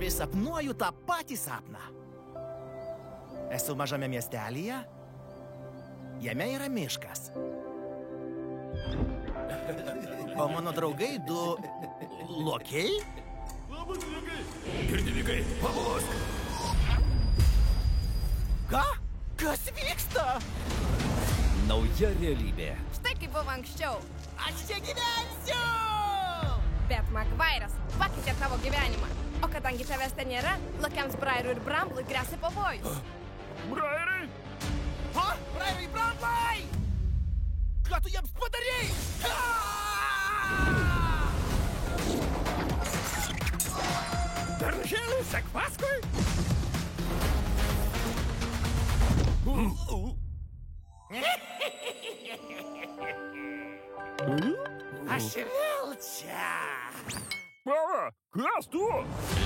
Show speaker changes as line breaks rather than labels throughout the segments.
Vis sapnuoju tą patį sapną. Esu mažame miestelyje. Jame yra miškas. O mano draugai du lokiai?
Labas, vykai! Girdi, vykai, pabusk!
Ką? Kas vyksta?
Nauja realybė.
Štai kaip buvo anksčiau.
Aš čia gyvensiu!
Bet Magvairas pakeitė tavo gyvenimą. O kadangi tavęs ten nėra, lokiams Brairui ir Bramblui gresia pavojus.
Brairai!
O, Brairai, Bramblai! Ką tu jiems padarei?
Darželį, sek paskui!
Aš vėl čia!
Pala, kas tu?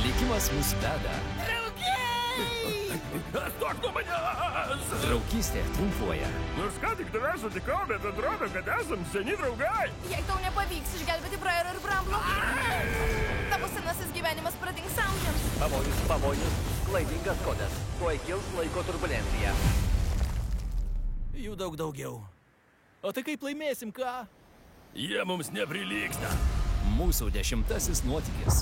Likimas mus veda.
Draugiai!
Stok nuo manęs!
Draugystė triumfuoja.
Nors ką tik tave sutikau, bet atrodo, kad esam seni draugai.
Jei tau nepavyks išgelbėti Brairo ir Bramblo, tavo senasis gyvenimas pradings amžiams.
Pavojus, pavojus, klaidingas kodas. Tuoj kils laiko turbulencija.
Jų daug daugiau. O tai kaip laimėsim, ką?
Jie mums neprilygsta.
Mūsų 10. nuotykis.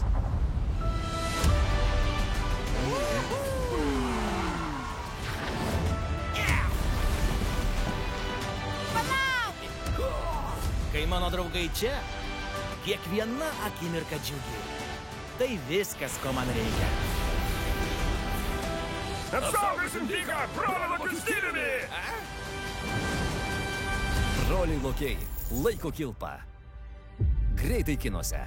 Palauk!
Kai mano draugai čia, kiekviena akimirka džiugi. Tai viskas, ko man reikia.
Apsaugosim dyką, brolio stiliumi!
Broliai lokiai. Laiko kilpa. Greitai kinuose.